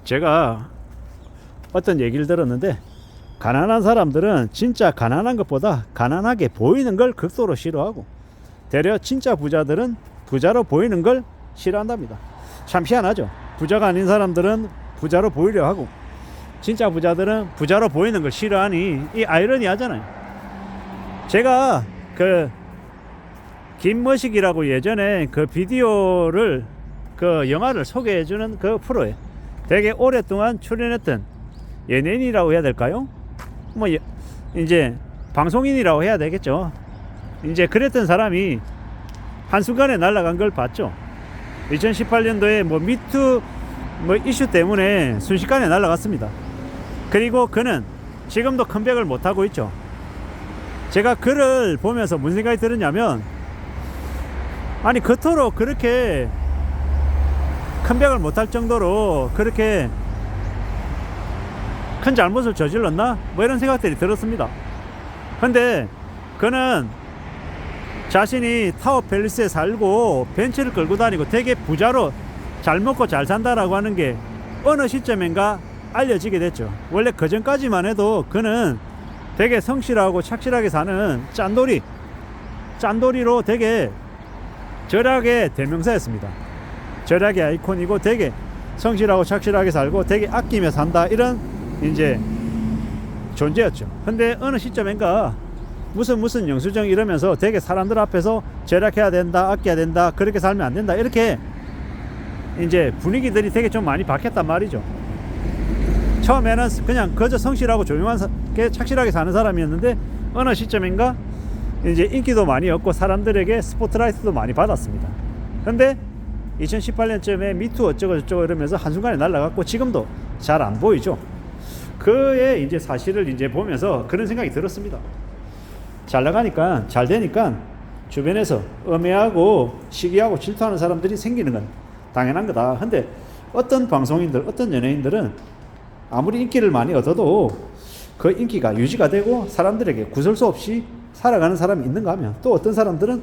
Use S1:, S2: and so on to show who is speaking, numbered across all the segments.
S1: 제가 어떤 얘기를 들었는데, 가난한 사람들은 진짜 가난한 것보다 가난하게 보이는 걸 극도로 싫어하고, 되려 진짜 부자들은 부자로 보이는 걸 싫어한답니다. 참 희한하죠. 부자가 아닌 사람들은 부자로 보이려 하고, 진짜 부자들은 부자로 보이는 걸 싫어하니, 이 아이러니하잖아요. 제가 그 김머식이라고 예전에 그 비디오를, 그 영화를 소개해주는 그 프로에 되게 오랫동안 출연했던 연예인이라고 해야 될까요? 뭐 이제 방송인이라고 해야 되겠죠. 이제 그랬던 사람이 한순간에 날아간 걸 봤죠. 2018년도에 뭐 미투 뭐 이슈 때문에 순식간에 날아갔습니다. 그리고 그는 지금도 컴백을 못하고 있죠. 제가 그를 보면서 무슨 생각이 들었냐면, 아니 겉으로 그렇게 컴백을 못할 정도로 그렇게 큰 잘못을 저질렀나? 뭐 이런 생각들이 들었습니다. 근데 그는 자신이 타워 팰리스에 살고 벤츠를 끌고 다니고 되게 부자로 잘 먹고 잘 산다라고 하는 게 어느 시점인가 알려지게 됐죠. 원래 그 전까지만 해도 그는 되게 성실하고 착실하게 사는 짠돌이로 되게 절약의 대명사였습니다. 절약의 아이콘이고, 되게 성실하고 착실하게 살고 되게 아끼며 산다, 이런 이제 존재였죠. 근데 어느 시점인가 무슨 영수증 이러면서 되게 사람들 앞에서 절약해야 된다, 아껴야 된다, 그렇게 살면 안 된다, 이렇게 이제 분위기들이 되게 좀 많이 바뀌었단 말이죠. 처음에는 그냥 그저 성실하고 조용하게 착실하게 사는 사람이었는데, 어느 시점인가 이제 인기도 많이 얻고 사람들에게 스포트라이트도 많이 받았습니다. 근데 2018년쯤에 미투 어쩌고 저쩌고 이러면서 한순간에 날아갔고, 지금도 잘 안 보이죠. 그의 이제 사실을 이제 보면서 그런 생각이 들었습니다. 잘 나가니까, 잘 되니까 주변에서 음해하고 시기하고 질투하는 사람들이 생기는 건 당연한 거다. 근데 어떤 방송인들, 어떤 연예인들은 아무리 인기를 많이 얻어도 그 인기가 유지가 되고 사람들에게 구설수 없이 살아가는 사람이 있는가 하면, 또 어떤 사람들은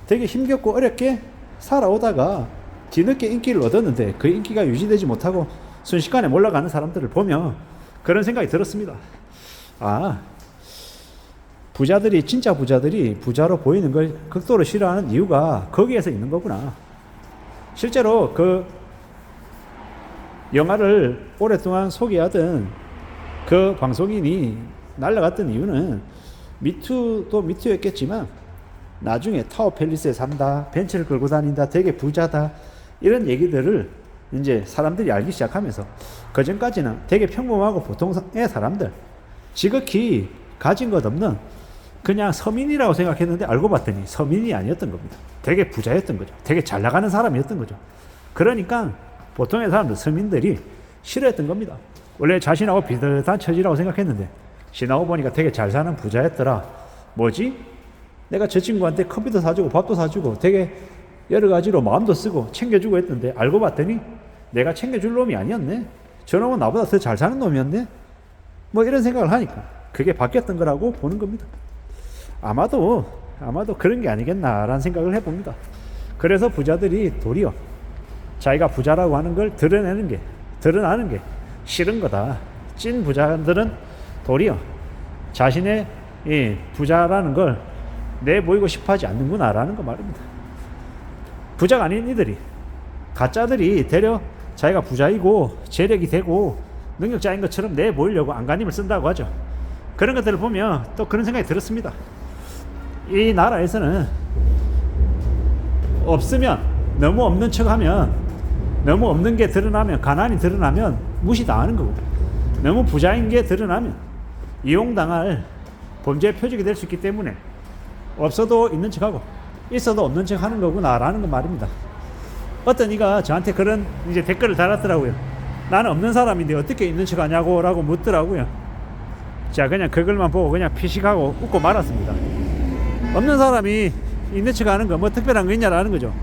S1: 되게 힘겹고 어렵게 살아오다가 뒤늦게 인기를 얻었는데 그 인기가 유지되지 못하고 순식간에 몰락가는 사람들을 보며 그런 생각이 들었습니다. 아, 부자들이, 진짜 부자들이 부자로 보이는 걸 극도로 싫어하는 이유가 거기에서 있는 거구나. 실제로 그 영화를 오랫동안 소개하던 그 방송인이 날아갔던 이유는 미투도 미투였겠지만, 나중에 타워 팰리스에 산다, 벤츠를 끌고 다닌다, 되게 부자다, 이런 얘기들을 이제 사람들이 알기 시작하면서, 그 전까지는 되게 평범하고 보통의 사람들, 지극히 가진 것 없는 그냥 서민이라고 생각했는데 알고 봤더니 서민이 아니었던 겁니다. 되게 부자였던 거죠. 되게 잘 나가는 사람이었던 거죠. 그러니까 보통의 사람들, 서민들이 싫어했던 겁니다. 원래 자신하고 비슷한 처지라고 생각했는데 지나고 보니까 되게 잘 사는 부자였더라. 뭐지? 내가 저 친구한테 컴퓨터 사주고 밥도 사주고 되게 여러 가지로 마음도 쓰고 챙겨주고 했는데, 알고 봤더니 내가 챙겨줄 놈이 아니었네. 저놈은 나보다 더 잘 사는 놈이었네. 뭐 이런 생각을 하니까 그게 바뀌었던 거라고 보는 겁니다. 아마도 그런 게 아니겠나라는 생각을 해봅니다. 그래서 부자들이 도리어 자기가 부자라고 하는 걸 드러나는 게 싫은 거다. 찐 부자들은 도리어 자신의 이 부자라는 걸 내보이고 싶어 하지 않는구나라는 거 말입니다. 부자가 아닌 이들이, 가짜들이 되려 자기가 부자이고 재력이 되고 능력자인 것처럼 내보이려고 안간힘을 쓴다고 하죠. 그런 것들을 보면 또 그런 생각이 들었습니다. 이 나라에서는 없으면, 너무 없는 척하면, 너무 없는 게 드러나면, 가난이 드러나면 무시당하는 거고, 너무 부자인 게 드러나면 이용당할 범죄의 표적이 될 수 있기 때문에 없어도 있는 척하고 있어도 없는 척하는 거구나라는 거 말입니다. 어떤 이가 저한테 그런 이제 댓글을 달았더라고요. 나는 없는 사람인데 어떻게 있는 척하냐고 라고 묻더라고요. 자, 그냥 그걸만 보고 그냥 피식하고 웃고 말았습니다. 없는 사람이 있는 척하는 거 뭐 특별한 거 있냐라는 거죠.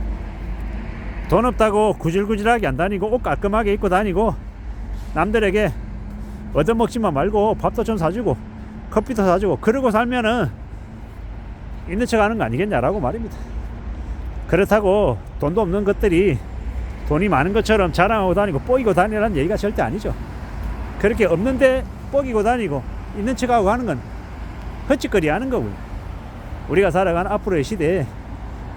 S1: 돈 없다고 구질구질하게 안 다니고 옷 깔끔하게 입고 다니고 남들에게 얻어먹지만 말고 밥도 좀 사주고 커피도 사주고 그러고 살면은 있는 척 하는 거 아니겠냐라고 말입니다. 그렇다고 돈도 없는 것들이 돈이 많은 것처럼 자랑하고 다니고 뽀기고 다니라는 얘기가 절대 아니죠. 그렇게 없는데 뽀기고 다니고 있는 척하고 하는 건 헛짓거리 하는 거고요. 우리가 살아가는 앞으로의 시대에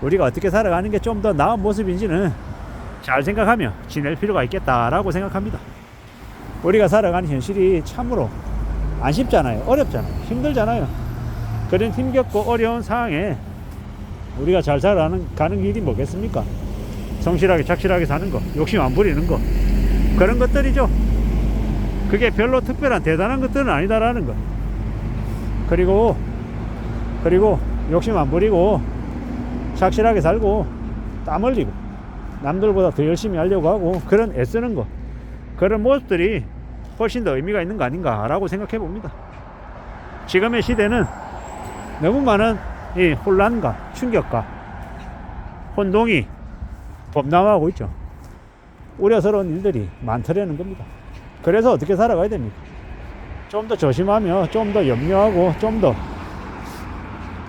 S1: 우리가 어떻게 살아가는 게 좀 더 나은 모습인지는 잘 생각하며 지낼 필요가 있겠다라고 생각합니다. 우리가 살아가는 현실이 참으로 안 쉽잖아요. 어렵잖아요. 힘들잖아요. 그런 힘겹고 어려운 상황에 우리가 잘 살아가는 길이 뭐겠습니까? 성실하게 착실하게 사는 거, 욕심 안 부리는 거, 그런 것들이죠. 그게 별로 특별한 대단한 것들은 아니다라는 거. 그리고 욕심 안 부리고 착실하게 살고 땀 흘리고 남들보다 더 열심히 하려고 하고 그런 애쓰는 거, 그런 모습들이 훨씬 더 의미가 있는 거 아닌가라고 생각해 봅니다. 지금의 시대는 너무 많은 이 혼란과 충격과 혼동이 범람하고 있죠. 우려스러운 일들이 많더라는 겁니다. 그래서 어떻게 살아가야 됩니까? 좀 더 조심하며 좀 더 염려하고 좀 더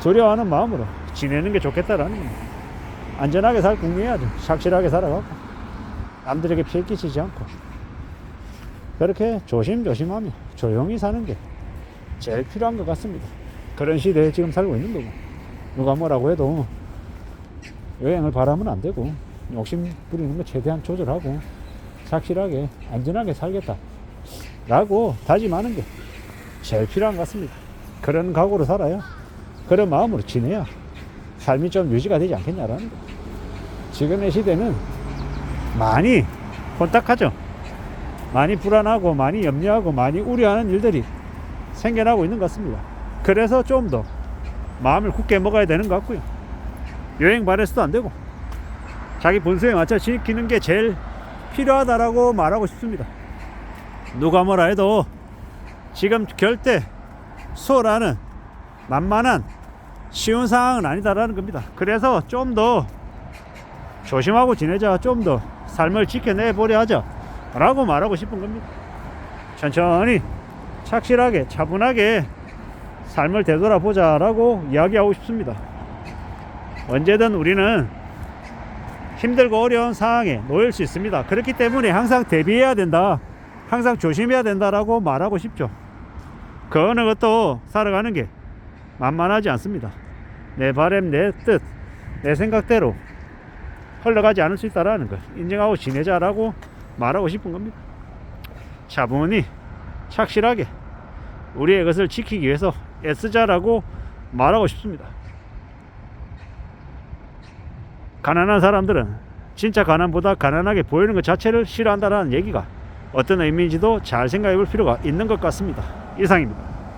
S1: 두려워하는 마음으로 지내는 게 좋겠다라는 겁니다. 안전하게 살 궁리해야죠. 착실하게 살아가고 남들에게 피해 끼치지 않고 그렇게 조심조심하며 조용히 사는 게 제일 필요한 것 같습니다. 그런 시대에 지금 살고 있는 거고, 누가 뭐라고 해도 여행을 바라면 안 되고 욕심 부리는 거 최대한 조절하고 착실하게 안전하게 살겠다 라고 다짐하는 게 제일 필요한 것 같습니다. 그런 각오로 살아야, 그런 마음으로 지내야 삶이 좀 유지가 되지 않겠냐라는 거. 지금의 시대는 많이 혼탁하죠. 많이 불안하고 많이 염려하고 많이 우려하는 일들이 생겨나고 있는 것 같습니다. 그래서 좀 더 마음을 굳게 먹어야 되는 것 같고요. 여행 바래서도 안 되고 자기 본성에 맞춰 지키는 게 제일 필요하다라고 말하고 싶습니다. 누가 뭐라 해도 지금 절대 수월하는 만만한 쉬운 상황은 아니다라는 겁니다. 그래서 좀 더 조심하고 지내자, 좀 더 삶을 지켜내보려 하자 라고 말하고 싶은 겁니다. 천천히 착실하게 차분하게 삶을 되돌아보자 라고 이야기하고 싶습니다. 언제든 우리는 힘들고 어려운 상황에 놓일 수 있습니다. 그렇기 때문에 항상 대비해야 된다, 항상 조심해야 된다라고 말하고 싶죠. 그 어느 것도 살아가는 게 만만하지 않습니다. 내 바람, 내 뜻, 내 생각대로 흘러가지 않을 수 있다라는 걸 인정하고 지내자라고 말하고 싶은 겁니다. 차분히 착실하게 우리의 것을 지키기 위해서 애쓰자라고 말하고 싶습니다. 가난한 사람들은 진짜 가난보다 가난하게 보이는 것 자체를 싫어한다는 얘기가 어떤 의미인지도 잘 생각해 볼 필요가 있는 것 같습니다. 이상입니다.